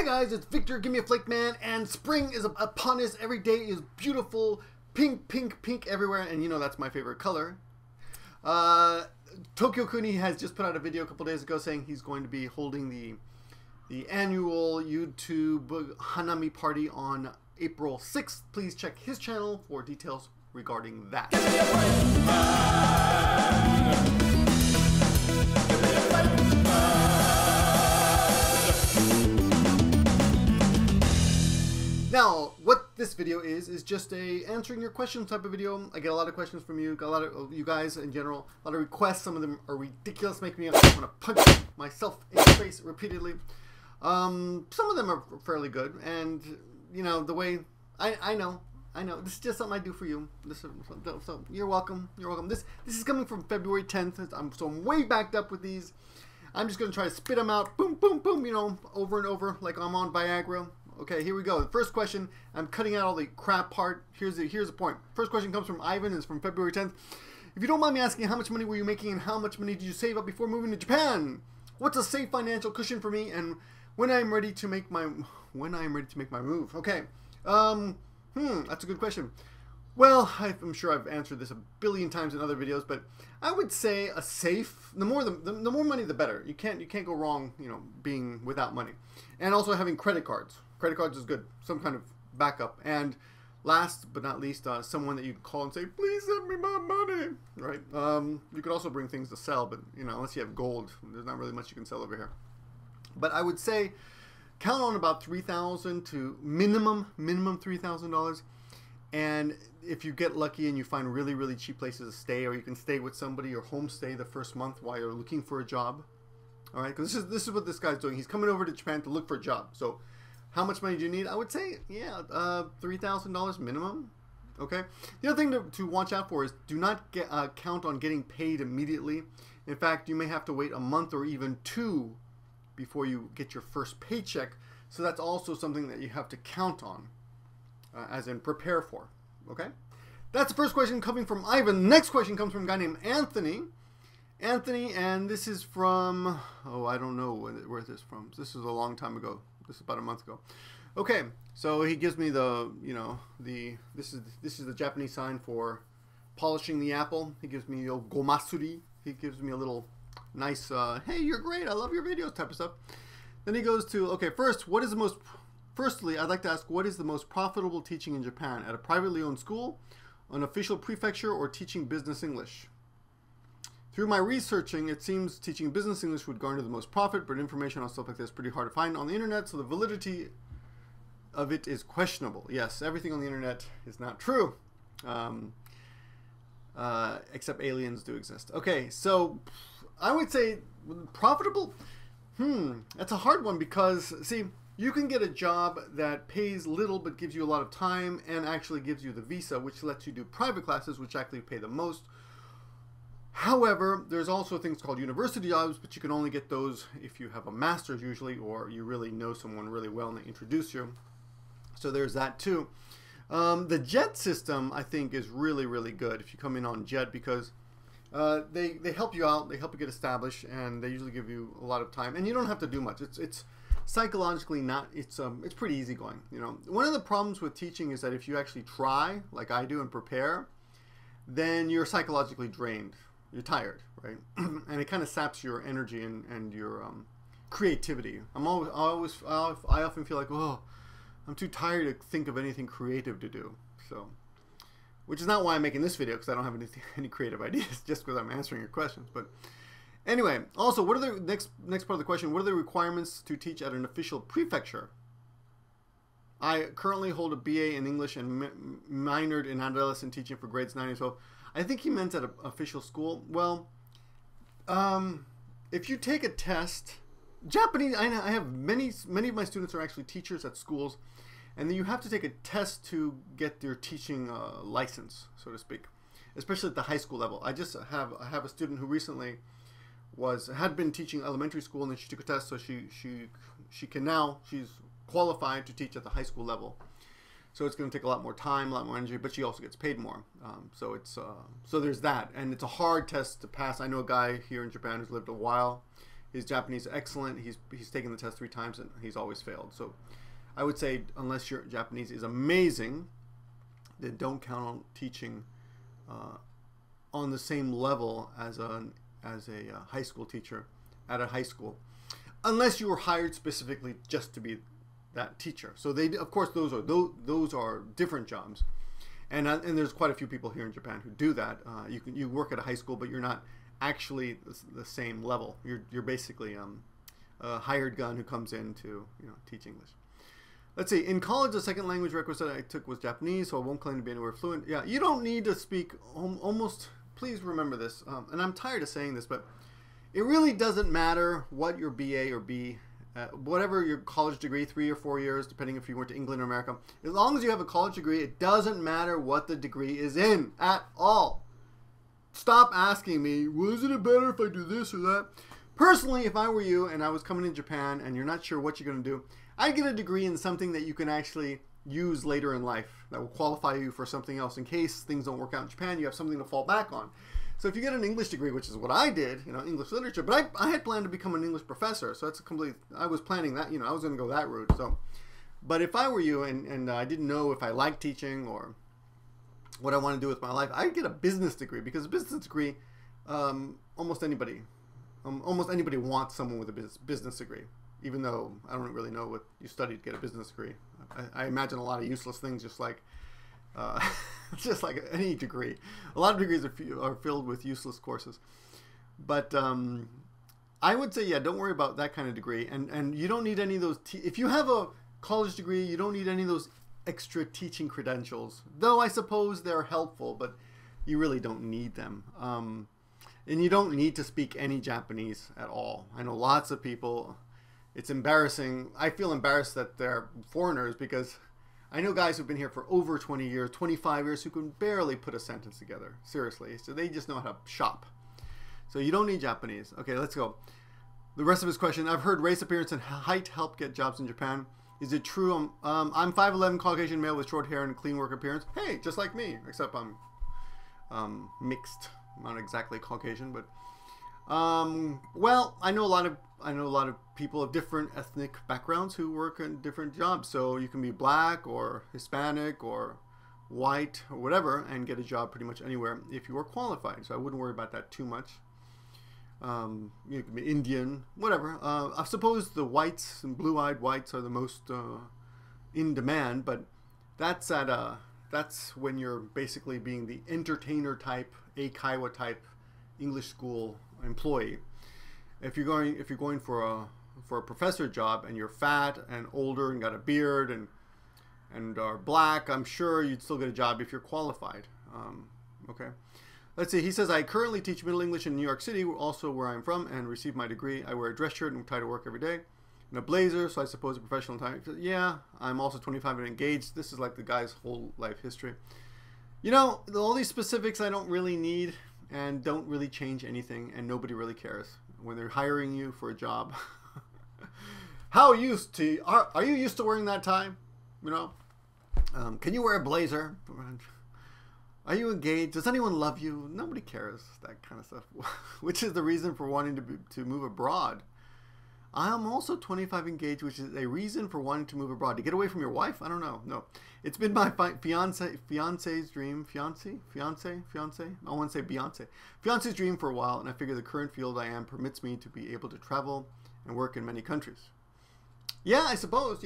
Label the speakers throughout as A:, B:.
A: Hey guys, it's Victor, give me a flake man, and spring is upon us. Every day is beautiful, pink, pink, pink everywhere, and you know that's my favorite color. Tokyo Kuni has just put out a video a couple days ago saying he's going to be holding the annual YouTube Hanami party on April 6th. Please check his channel for details regarding that. Now, what this video is just a answering your questions type of video. I get a lot of questions from you, got a lot of you guys in general, a lot of requests. Some of them are ridiculous, make me want to punch myself in the face repeatedly. Some of them are fairly good, and you know the way I know this is just something I do for you. So you're welcome. You're welcome. This is coming from February 10th. I'm way backed up with these. I'm just gonna try to spit them out, boom, boom, boom, you know, over and over like I'm on Viagra. Okay, here we go. The first question, I'm cutting out all the crap part. Here's the point. First question comes from Ivan. It's from February 10th. If you don't mind me asking, how much money were you making and how much money did you save up before moving to Japan? What's a safe financial cushion for me and when I'm ready to make my move? Okay. That's a good question. Well, I'm sure I've answered this a billion times in other videos, but I would say a safe. The more money, the better. You can't go wrong, you know, being without money, and also having credit cards. Credit cards is good, some kind of backup. And last but not least, someone that you can call and say, please send me my money, right? You could also bring things to sell, but you know, unless you have gold, there's not really much you can sell over here. But I would say count on about $3,000 to minimum $3,000. And if you get lucky and you find really, really cheap places to stay, or you can stay with somebody or homestay the first month while you're looking for a job, all right? Because this is what this guy's doing. He's coming over to Japan to look for a job. So how much money do you need? I would say, yeah, $3,000 minimum. Okay. The other thing to watch out for is do not count on getting paid immediately. In fact, you may have to wait a month or even two before you get your first paycheck. So that's also something that you have to count on, as in prepare for. Okay. That's the first question coming from Ivan. The next question comes from a guy named Anthony. Anthony, and this is from, oh, I don't know where this is from. This is a long time ago. This is about a month ago. Okay, so he gives me the, you know, this is the Japanese sign for polishing the apple. He gives me the old gomasuri. He gives me a little nice, hey, you're great, I love your videos type of stuff. Then he goes to, okay, firstly, I'd like to ask, what is the most profitable teaching in Japan? At a privately owned school, an official prefecture, or teaching business English? Through my researching, it seems teaching business English would garner the most profit, but information on stuff like this is pretty hard to find on the internet, so the validity of it is questionable. Yes, everything on the internet is not true, except aliens do exist. Okay, so I would say profitable? That's a hard one because, see, you can get a job that pays little but gives you a lot of time and actually gives you the visa, which lets you do private classes, which actually pay the most. However, there's also things called university jobs, but you can only get those if you have a master's usually, or you really know someone really well and they introduce you. So there's that too. The JET system, I think, is really, really good if you come in on JET because they help you out, they help you get established, and they usually give you a lot of time. And you don't have to do much. It's psychologically not, it's pretty easygoing. You know, one of the problems with teaching is that if you actually try, like I do, and prepare, then you're psychologically drained. You're tired, right? And it kind of saps your energy and your creativity. I often feel like, oh, I'm too tired to think of anything creative to do. So, which is not why I'm making this video, because I don't have any creative ideas, just because I'm answering your questions. But anyway, also, what are the next part of the question? What are the requirements to teach at an official prefecture? I currently hold a BA in English and minored in adolescent teaching for grades 9 and 12. I think he meant at an official school. Well, if you take a test, Japanese, I have many of my students are actually teachers at schools, and then you have to take a test to get your teaching license, so to speak, especially at the high school level. I have a student who recently had been teaching elementary school, and then she took a test, so she's qualified to teach at the high school level. So it's going to take a lot more time, a lot more energy, but she also gets paid more. So there's that, and it's a hard test to pass. I know a guy here in Japan who's lived a while his Japanese is excellent. He's taken the test 3 times and he's always failed. So I would say unless your Japanese is amazing, then don't count on teaching on the same level as a high school teacher at a high school, unless you were hired specifically just to be that teacher. So they, of course, those are different jobs, and there's quite a few people here in Japan who do that. You work at a high school, but you're not actually the same level. You're basically a hired gun who comes in to teach English. Let's see. In college, the second language requisite I took was Japanese, so I won't claim to be anywhere fluent. Yeah, you don't need to speak almost. Please remember this, and I'm tired of saying this, but it really doesn't matter what your BA or B, whatever your college degree, 3 or 4 years, depending if you went to England or America. As long as you have a college degree, it doesn't matter what the degree is in at all. Stop asking me, well, isn't it better if I do this or that? Personally, if I were you and I was coming to Japan and you're not sure what you're going to do, I'd get a degree in something that you can actually use later in life that will qualify you for something else in case things don't work out in Japan. You have something to fall back on. So if you get an English degree, which is what I did, English literature, but I had planned to become an English professor, so that's a complete, I was planning that, I was going to go that route. So, but if I were you and I didn't know if I liked teaching or what I want to do with my life, I'd get a business degree, because a business degree, almost anybody wants someone with a business degree, even though I don't really know what you studied to get a business degree. I imagine a lot of useless things, just like any degree. A lot of degrees are filled with useless courses. But I would say, yeah, don't worry about that kind of degree. And you don't need any of those. If you have a college degree, you don't need any of those extra teaching credentials. Though I suppose they're helpful, but you really don't need them. And you don't need to speak any Japanese at all. I know lots of people. It's embarrassing. I feel embarrassed that they're foreigners, because I know guys who've been here for over 20 years, 25 years, who can barely put a sentence together. Seriously. So they just know how to shop. So you don't need Japanese. Okay, let's go. The rest of his question. I've heard race, appearance, and height help get jobs in Japan. Is it true? I'm 5'11", Caucasian male with short hair and clean work appearance. Hey, just like me, except I'm mixed. I'm not exactly Caucasian, but well, I know a lot of people of different ethnic backgrounds who work in different jobs. So you can be black or Hispanic or white or whatever and get a job pretty much anywhere if you are qualified. So I wouldn't worry about that too much. You can be Indian, whatever. I suppose the whites and blue-eyed whites are the most in demand, but that's when you're basically being the entertainer type, eikaiwa type English school employee. If you're going for a professor job and you're fat and older and got a beard and are black, I'm sure you'd still get a job if you're qualified. Okay. Let's see. He says, I currently teach Middle English in New York City, also where I'm from, and received my degree. I wear a dress shirt and tie to work every day, and a blazer, so I suppose a professional tie. Yeah, I'm also 25 and engaged. This is like the guy's whole life history. All these specifics I don't really need and don't really change anything, and nobody really cares when they're hiring you for a job. Are you used to wearing that tie? Can you wear a blazer? Are you engaged? Does anyone love you? Nobody cares, that kind of stuff. Which is the reason for wanting to move abroad. I am also 25 engaged, which is a reason for wanting to move abroad. To get away from your wife? I don't know. No. It's been my fiance's dream. Fiance? I want to say Beyonce. Fiance's dream for a while, and I figure the current field I am permits me to be able to travel and work in many countries. Yeah, I suppose,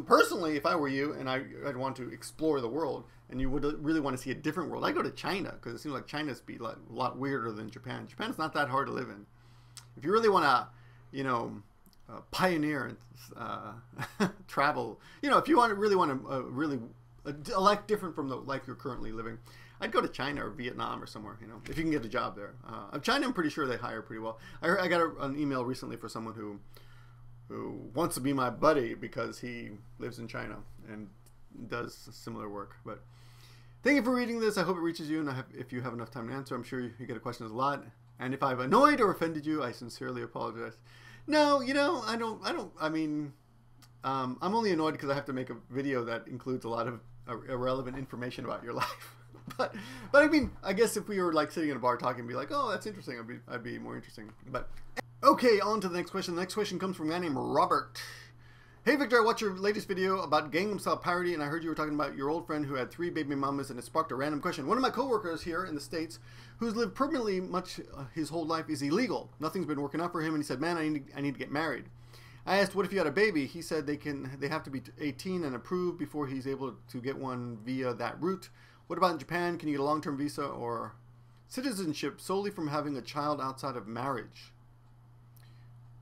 A: personally, if I were you and I'd want to explore the world and you would really want to see a different world, I'd go to China, because it seems like China's be a lot weirder than Japan. Japan's not that hard to live in. If you really want to, pioneer and travel, if you really want to a life different from the life you're currently living, I'd go to China or Vietnam or somewhere, if you can get a job there. China, I'm pretty sure they hire pretty well. I got an email recently for someone who wants to be my buddy because he lives in China and does similar work. But thank you for reading this. I hope it reaches you, and if you have enough time to answer, I'm sure you get questions a lot. And if I've annoyed or offended you, I sincerely apologize. No, I don't. I mean, I'm only annoyed because I have to make a video that includes a lot of irrelevant information about your life. but I mean, I guess if we were like sitting in a bar talking, and be like, oh, that's interesting, I'd be more interesting. But Okay, on to the next question. The next question comes from a guy named Robert. Hey Victor, I watched your latest video about Gangnam Style parody, and I heard you were talking about your old friend who had 3 baby mamas, and it sparked a random question. One of my coworkers here in the States, who's lived permanently much his whole life, is illegal. Nothing's been working out for him, and he said, "Man, I need to get married." I asked, "What if you had a baby?" He said they have to be 18 and approved before he's able to get one via that route. What about in Japan? Can you get a long-term visa or citizenship solely from having a child outside of marriage?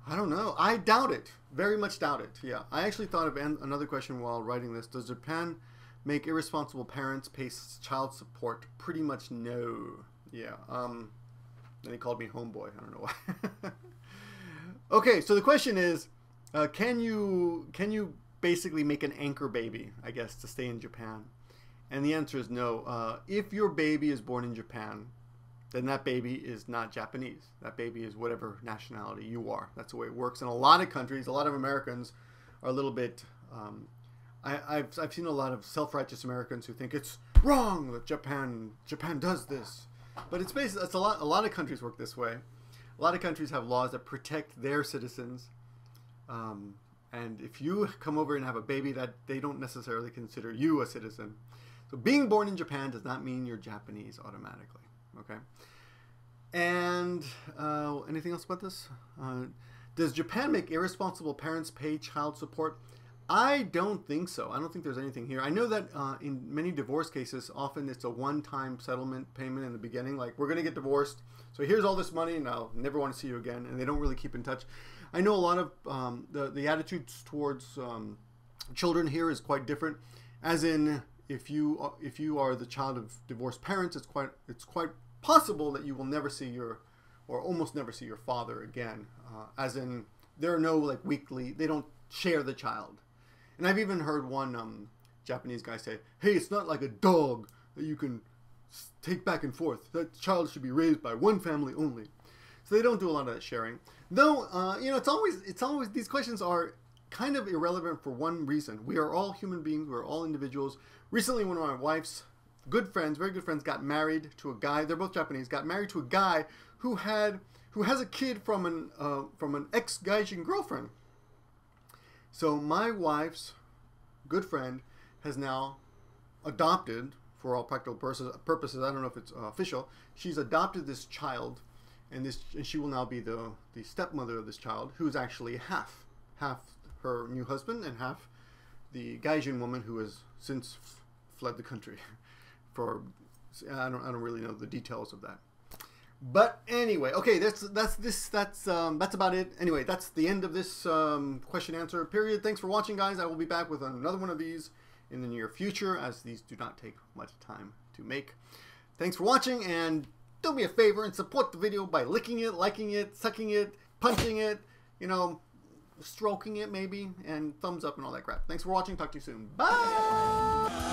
A: I don't know. I doubt it. Very much doubt it. Yeah. I actually thought of another question while writing this. Does Japan make irresponsible parents pay child support? Pretty much no. Yeah. Then he called me homeboy. I don't know why. Okay, so the question is, can you basically make an anchor baby, I guess, to stay in Japan? And the answer is no. If your baby is born in Japan, then that baby is not Japanese. That baby is whatever nationality you are. That's the way it works. In a lot of countries, a lot of Americans are a little bit... I've seen a lot of self-righteous Americans who think it's wrong that Japan does this. But it's basically, a lot of countries work this way. A lot of countries have laws that protect their citizens. And if you come over and have a baby, that they don't necessarily consider you a citizen. So being born in Japan does not mean you're Japanese automatically. Okay. And anything else about this? Does Japan make irresponsible parents pay child support? I don't think so. I don't think there's anything here. I know that in many divorce cases, often it's a one-time settlement payment in the beginning. Like, we're going to get divorced, so here's all this money, and I'll never want to see you again. And they don't really keep in touch. I know a lot of the attitudes towards children here is quite different. As in, if you are the child of divorced parents, it's quite possible that you will never see your, or almost never see your father again. As in, there are no like weekly. They don't share the child. And I've even heard one Japanese guy say, "Hey, it's not like a dog that you can take back and forth. That child should be raised by one family only." So they don't do a lot of that sharing. Though, you know, it's always these questions are kind of irrelevant for one reason. We are all human beings. We're all individuals. Recently, one of my wife's good friends, very good friends, got married to a guy. They're both Japanese. Got married to a guy who has a kid from an ex-gaijin girlfriend. So my wife's good friend has now adopted, for all practical purposes, I don't know if it's official, she's adopted this child, and she will now be the stepmother of this child, who's actually half her new husband and half the gaijin woman who has since fled the country. I don't really know the details of that. But anyway, okay, that's about it. Anyway, that's the end of this question answer period. Thanks for watching, guys. I will be back with another one of these in the near future, as these do not take much time to make. Thanks for watching, and do me a favor and support the video by licking it, liking it, sucking it, punching it, you know, stroking it maybe, and thumbs up and all that crap. Thanks for watching. Talk to you soon. Bye!